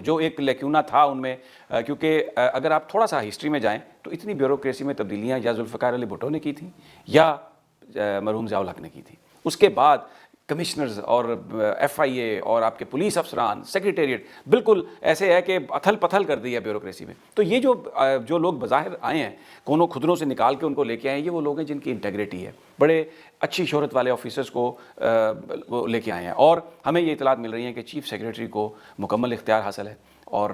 جو ایک لیکیونا تھا ان میں، کیونکہ اگر آپ تھوڑا سا ہسٹری میں جائیں تو اتنی بیوروکریسی میں تبدیلیاں یا ذوالفقار علی بھٹو نے کی تھیں یا مرحوم ضیاء الحق نے کی تھی. اس کے بعد کمشنرز اور ایف آئی اے اور آپ کے پولیس افسران، سیکریٹریٹ بالکل ایسے ہے کہ اتھل پتھل کر دی ہے بیوروکریسی میں. تو یہ جو لوگ بظاہر آئے ہیں کونوں خدروں سے نکال کے ان کو لے کے آئے ہیں، یہ وہ لوگ ہیں جن کی انٹیگریٹی ہے، بڑے اچھی شہرت والے آفیسرز کو وہ لے کے آئے ہیں. اور ہمیں یہ اطلاعات مل رہی ہیں کہ چیف سیکریٹری کو مکمل اختیار حاصل ہے اور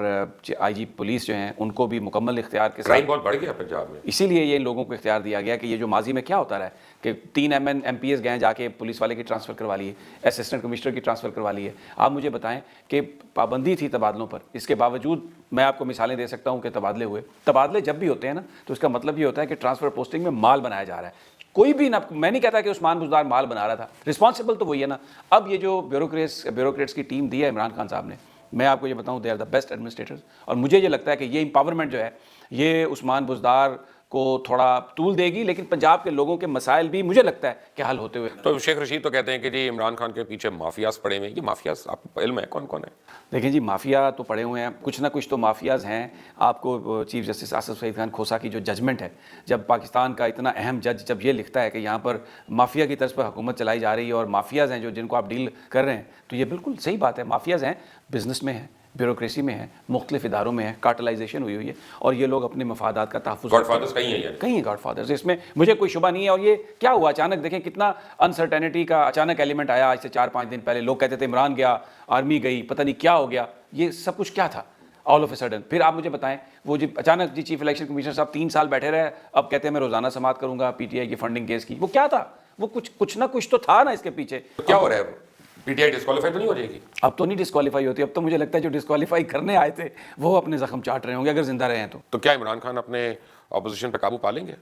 آئی جی پولیس جو ہیں ان کو بھی مکمل اختیار کے ساتھ. کرائم بہت بڑھ گیا پنجاب میں، اسی لیے یہ لوگوں کو اختیار دیا گیا کہ یہ جو ماضی میں کیا ہوتا رہا ہے کہ 3 ایم پی ایس گئے جا کے پولیس والے کی ٹرانسفر کروا لیے، اسسٹنٹ کمشنر کی ٹرانسفر کروا لیے. آپ مجھے بتائیں کہ پابندی تھی تبادلوں پر، اس کے باوجود میں آپ کو مثالیں دے سکتا ہوں کہ تبادلے ہوئے. تبادلے جب بھی ہوتے ہیں نا تو اس کا مطلب یہ ہوتا ہے کہ ٹرانسفر پوسٹنگ میں مال بنایا جا رہا ہے. کوئی بھی نہ، میں نہیں کہتا کہ عثمان بزدار مال بنا رہا تھا، رسپانسبل تو وہی ہے نا. اب یہ جو بیوروکریٹس کی ٹیم دی ہے عمران خان صاحب نے، میں آپ کو یہ بتاؤں they are the best administrators. اور مجھے یہ لگتا ہے کہ یہ امپاورمنٹ جو ہے یہ عثمان بزدار کو تھوڑا طول دے گی، لیکن پنجاب کے لوگوں کے مسائل بھی مجھے لگتا ہے کہ حل ہوتے ہوئے. تو شیخ رشید تو کہتے ہیں کہ جی عمران خان کے پیچھے مافیاز پڑے ہوئے ہیں. یہ مافیاز آپ کو علم ہے کون کون ہے؟ دیکھیں جی، مافیا تو پڑے ہوئے ہیں، کچھ نہ کچھ تو مافیاز ہیں. آپ کو چیف جسٹس آصف سعید خان کھوسا کی جو ججمنٹ ہے، جب پاکستان کا اتنا اہم جج جب یہ لکھتا ہے کہ یہاں پر مافیا کی طرز پر حکومت چلائی جا رہی ہے اور مافیاز ہیں جو جن کو آپ ڈیل کر رہے ہیں، تو یہ بالکل صحیح بات ہے. مافیاز ہیں، بزنس میں ہیں، بیوروکریسی میں ہے، مختلف اداروں میں ہے، کارٹلائزیشن ہوئی ہے اور یہ لوگ اپنے مفادات کا تحفظ. گاڈ فادرز کہیں ہیں، کہیں ہیں گاڈ فادرز، اس میں مجھے کوئی شبہ نہیں ہے. اور یہ کیا ہوا اچانک؟ دیکھیں کتنا انسرٹینٹی کا اچانک ایلیمنٹ آیا. آج سے 4-5 دن پہلے لوگ کہتے تھے عمران گیا، آرمی گئی، پتہ نہیں کیا ہو گیا. یہ سب کچھ کیا تھا آل آف اے سڈن؟ پھر آپ مجھے بتائیں وہ جی اچانک جی چیف الیکشن کمیشنر صاحب 3 سال بیٹھے رہے، اب کہتے ہیں میں روزانہ سماعت کروں گا پی ٹی آئی کی فنڈنگ کیس کی. وہ کیا تھا؟ وہ کچھ نہ کچھ تو تھا نا اس کے پیچھے. کیا ہو رہا ہے؟ پی ٹی آئی ڈسکوالیفائی تو نہیں ہو جائے گی؟ اب تو نہیں ڈسکوالیفائی ہوتی، اب تو مجھے لگتا ہے جو ڈسکوالیفائی کرنے آئے تھے وہ اپنے زخم چاٹ رہے ہوں گے اگر زندہ رہے ہیں تو. تو کیا عمران خان اپنے اپوزیشن پہ قابو پا لیں گے؟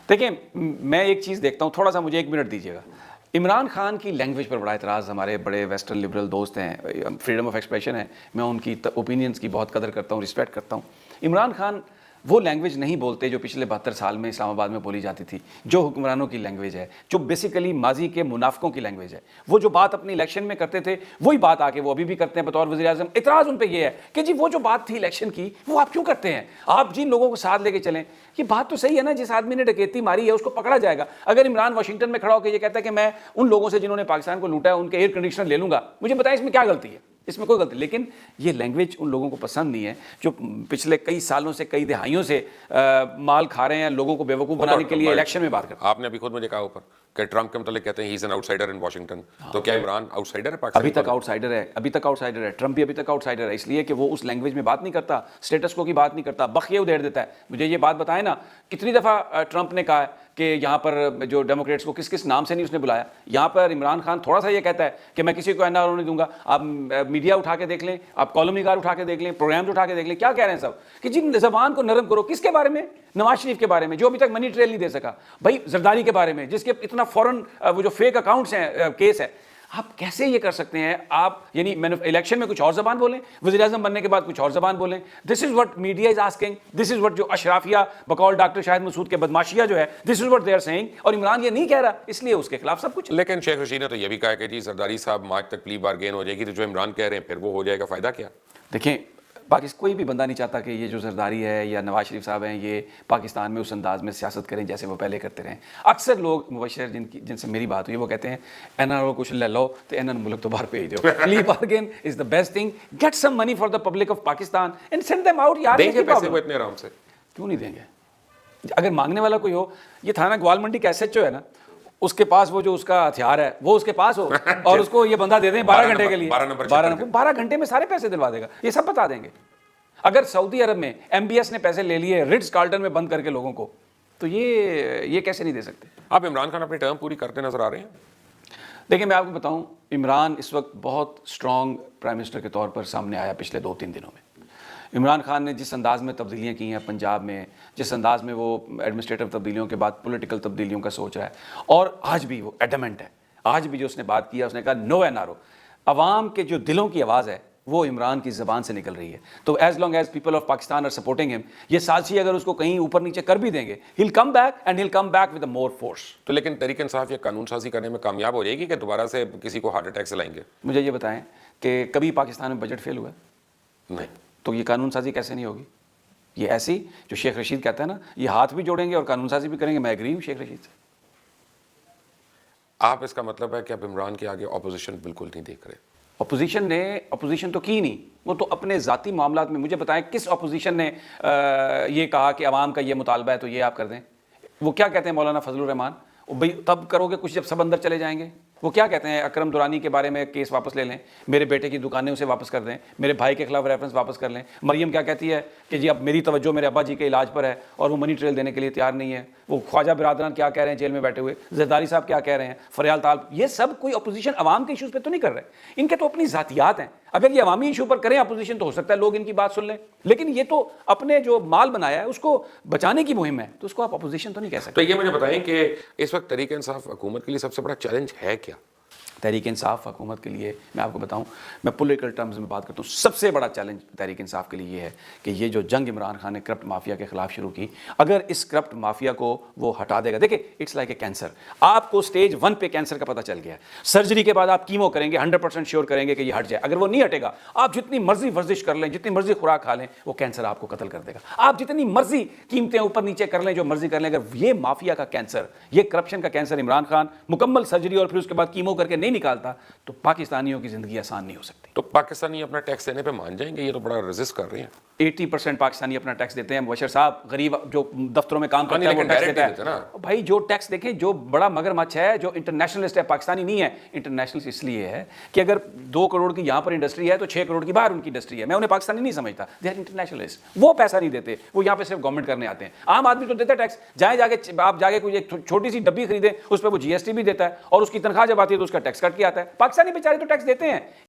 دیکھیں میں ایک چیز دیکھتا ہوں، تھوڑا سا مجھے 1 منٹ دیجیے گا. عمران خان کی لینگویج پر بڑا اعتراض، ہمارے بڑے ویسٹرن لبرل دوست ہیں، فریڈم آف ایکسپریشن ہے، میں ان کی اوپینینس کی بہت قدر کرتا ہوں، رسپیکٹ کرتا ہوں. عمران خان وہ لینگویج نہیں بولتے جو پچھلے 72 سال میں اسلام آباد میں بولی جاتی تھی، جو حکمرانوں کی لینگویج ہے، جو بیسیکلی ماضی کے منافقوں کی لینگویج ہے. وہ جو بات اپنی الیکشن میں کرتے تھے وہی بات آ کے وہ ابھی بھی کرتے ہیں بطور وزیر اعظم. اعتراض ان پہ یہ ہے کہ جی وہ جو بات تھی الیکشن کی وہ آپ کیوں کرتے ہیں؟ آپ جن لوگوں کو ساتھ لے کے چلیں. یہ بات تو صحیح ہے نا، جس آدمی نے ڈکیتی ماری ہے اس کو پکڑا جائے گا. اگر عمران واشنگٹن میں کھڑا ہو کے یہ کہتا ہے کہ میں ان لوگوں سے جنہوں نے پاکستان کو لوٹا ہے ان کے ایئر کنڈیشنر لے لوں گا، مجھے بتائیں اس میں کیا غلطی ہے؟ اس میں کوئی غلطی. لیکن یہ لینگویج ان لوگوں کو پسند نہیں ہے جو پچھلے کئی سالوں سے، کئی دہائیوں سے مال کھا رہے ہیں لوگوں کو بیوقوف بنانے کے لیے الیکشن میں بات کرتے ہیں. آپ نے ابھی خود مجھے کہا اوپر کہ ٹرمپ کے متعلق کہتے ہیں he is an outsider in Washington. تو کیا عمران آؤٹ سائڈر ہے پاکستان؟ ابھی تک آؤٹ سائڈر ہے، ابھی تک آؤٹ سائڈر ہے. ٹرمپ بھی ابھی تک آؤٹ سائڈر ہے، اس لیے کہ وہ اس لینگویج میں بات نہیں کرتا، اسٹیٹس کو کی بات نہیں کرتا، بخیے ادھیڑ دیتا ہے. مجھے یہ بات بتائیں نا، کتنی دفعہ ٹرمپ نے کہا ہے کہ یہاں پر جو ڈیموکریٹس کو کس نام سے نہیں اس نے بلایا. یہاں پر عمران خان تھوڑا سا یہ کہتا ہے کہ میں کسی کو این آر او نہیں دوں گا. آپ میڈیا اٹھا کے دیکھ لیں، آپ کالم نگار اٹھا کے دیکھ لیں، پروگرامز اٹھا کے دیکھ لیں، کیا کہہ رہے ہیں سب کہ جن زبان کو نرم کرو. کس کے بارے میں؟ نواز شریف کے بارے میں جو ابھی تک منی ٹریل نہیں دے سکا. بھائی زرداری کے بارے میں جس کے اتنا فوراً وہ جو فیک اکاؤنٹس ہیں کیس ہے. آپ کیسے یہ کر سکتے ہیں؟ آپ یعنی الیکشن میں کچھ اور زبان بولیں، وزیر اعظم بننے کے بعد کچھ اور زبان بولیں. This is what media is asking, this is what جو اشرافیہ بقول ڈاکٹر شاہد مسعود کے بدماشیہ جو ہے، this is what they are saying. اور عمران یہ نہیں کہہ رہا، اس لیے اس کے خلاف سب کچھ. لیکن شیخ رشید نے تو یہ بھی کہا کہ جی زرداری صاحب مارچ تک پلی بارگین ہو جائے گی، تو جو عمران کہہ رہے ہیں پھر وہ ہو جائے گا، فائدہ کیا؟ دیکھیں کوئی بھی بندہ نہیں چاہتا کہ یہ جو زرداری ہے یا نواز شریف صاحب ہیں یہ پاکستان میں اس انداز میں سیاست کریں جیسے وہ پہلے کرتے رہے. اکثر لوگ مبشر جن سے میری بات ہوئی وہ کہتے ہیں این آر او کچھ لے لو تو این آر ملک تو باہر بھیج دو. Plea bargain is the best thing. Get some money for the public of Pakistan and send them out. یار دیں گے پیسے وہ اتنے آرام سے؟ کیوں نہیں دیں گے؟ اگر مانگنے والا کوئی ہو. یہ تھا نا گوال منڈی کا ایس ایچ او ہے نا، اس کے پاس وہ جو اس کا ہتھیار ہے وہ اس کے پاس ہو اور اس کو یہ بندہ دے دیں 12 گھنٹے کے لیے، 12 گھنٹے میں سارے پیسے دلوا دے گا. یہ سب بتا دیں گے. اگر سعودی عرب میں ایم بی ایس نے پیسے لے لیے رٹز کارلٹن میں بند کر کے لوگوں کو، تو یہ کیسے نہیں دے سکتے؟ آپ عمران خان اپنی ٹرم پوری کرتے نظر آ رہے ہیں؟ دیکھیں میں آپ کو بتاؤں، عمران اس وقت بہت اسٹرانگ پرائم منسٹر کے طور پر سامنے آیا پچھلے 2-3 دنوں میں. عمران خان نے جس انداز میں تبدیلیاں کی ہیں پنجاب میں، جس انداز میں وہ ایڈمنسٹریٹو تبدیلیوں کے بعد پولیٹیکل تبدیلیوں کا سوچ رہا ہے، اور آج بھی وہ ایڈمنٹ ہے. آج بھی جو اس نے بات کیا، اس نے کہا نو این آر او. عوام کے جو دلوں کی آواز ہے وہ عمران کی زبان سے نکل رہی ہے. تو as long as people of Pakistan are supporting ہم، یہ سازشی اگر اس کو کہیں اوپر نیچے کر بھی دیں گے، he'll come back and he'll come back with a more force. تو لیکن تحریک انصاف یہ قانون سازی کرنے میں کامیاب ہو جائے گی کہ دوبارہ سے کسی کو ہارٹ اٹیک سے لائیں گے؟ مجھے یہ بتائیں کہ کبھی پاکستان میں بجٹ فیل ہوا ہے؟ نہیں. تو یہ قانون سازی کیسے نہیں ہوگی؟ یہ ایسی جو شیخ رشید کہتا ہے نا، یہ ہاتھ بھی جوڑیں گے اور قانون سازی بھی کریں گے. میں ایگری ہوں شیخ رشید سے. آپ اس کا مطلب ہے کہ اب عمران کے آگے اپوزیشن بالکل نہیں دیکھ رہے؟ اپوزیشن تو کی نہیں، وہ تو اپنے ذاتی معاملات میں. مجھے بتائیں کس اپوزیشن نے یہ کہا کہ عوام کا یہ مطالبہ ہے تو یہ آپ کر دیں؟ وہ کیا کہتے ہیں مولانا فضل الرحمان؟ بھائی تب کرو گے کچھ جب سب اندر چلے جائیں گے. وہ کیا کہتے ہیں اکرم دورانی کے بارے میں کیس واپس لے لیں، میرے بیٹے کی دکانیں اسے واپس کر دیں، میرے بھائی کے خلاف ریفرنس واپس کر لیں. مریم کیا کہتی ہے کہ جی اب میری توجہ میرے ابا جی کے علاج پر ہے اور وہ منی ٹریل دینے کے لیے تیار نہیں ہے. وہ خواجہ برادران کیا کہہ رہے ہیں جیل میں بیٹھے ہوئے، زرداری صاحب کیا کہہ رہے ہیں، فریال طالب. یہ سب کوئی اپوزیشن عوام کے ایشوز پہ تو نہیں کر رہے، ان کے تو اپنی ذاتیات ہیں. اگر یہ عوامی ایشو پر کریں اپوزیشن تو ہو سکتا ہے لوگ ان کی بات سن لیں، لیکن یہ تو اپنے جو مال بنایا ہے اس کو بچانے کی مہم ہے، تو اس کو آپ اپوزیشن تو نہیں کہہ سکتے. تو یہ مجھے بتائیں کہ اس وقت تحریک انصاف حکومت کے لیے سب سے بڑا چیلنج ہے کیا؟ تحریک انصاف حکومت کے لیے میں آپ کو بتاؤں، میں پولیٹیکل ٹرمز میں بات کرتا ہوں، سب سے بڑا چیلنج تحریک انصاف کے لیے یہ ہے کہ یہ جو جنگ عمران خان نے کرپٹ مافیا کے خلاف شروع کی، اگر اس کرپٹ مافیا کو وہ ہٹا دے گا. دیکھیں اٹس لائک اے کینسر. آپ کو سٹیج 1 پہ کینسر کا پتہ چل گیا ہے، سرجری کے بعد آپ کیمو کریں گے، 100% شیور کریں گے کہ یہ ہٹ جائے. اگر وہ نہیں ہٹے گا، آپ جتنی مرضی ورزش کر لیں، جتنی مرضی خوراک کھا لیں، وہ کینسر آپ کو قتل کر دے گا. آپ جتنی مرضی قیمتیں اوپر نیچے کر لیں، جو مرضی کر لیں، اگر یہ مافیا کا کینسر، یہ کرپشن کا کینسر عمران خان مکمل سرجری اور پھر اس کے بعد کیمو کر کے نہیں نکالتا تو پاکستانیوں کی زندگی آسان نہیں ہو سکتی. تو پاکستانی اپنا ٹیکس دینے پہ مان جائیں گے؟ یہ تو بڑا ریزسٹ کر رہے ہیں. 80% پاکستانی اپنا ٹیکس دیتے ہیں. مبشر صاحب غریب جو دفتروں میں کام کرتا ہے وہ ٹیکس دیتا ہے. بھائی جو ٹیکس دیکھیں، جو بڑا مگر مچھ ہے، جو انٹرنیشنلسٹ ہے، پاکستانی نہیں ہے. انٹرنیشنل اس لیے ہے کہ اگر 2 کروڑ کی یہاں پر انڈسٹری ہے تو 6 کروڑ کی باہر ان کی انڈسٹری ہے. میں انہیں پاکستانی نہیں سمجھتا، دے آر انٹرنیشنلسٹ. وہ پیسہ نہیں دیتے، وہ یہاں پہ صرف گورنمنٹ کرنے آتے ہیں. عام آدمی تو دیتا ہے ٹیکس. جا کے آپ جا کے کوئی ایک چھوٹی سی ڈبی خریدیں، اس پہ وہ GST بھی دیتا ہے اور اس کی تنخواہ جب آتی ہے تو اس کا ٹیکس کٹ کے آتا ہے. پاکستانی بیچارے تو ٹیکس دیتے ہیں.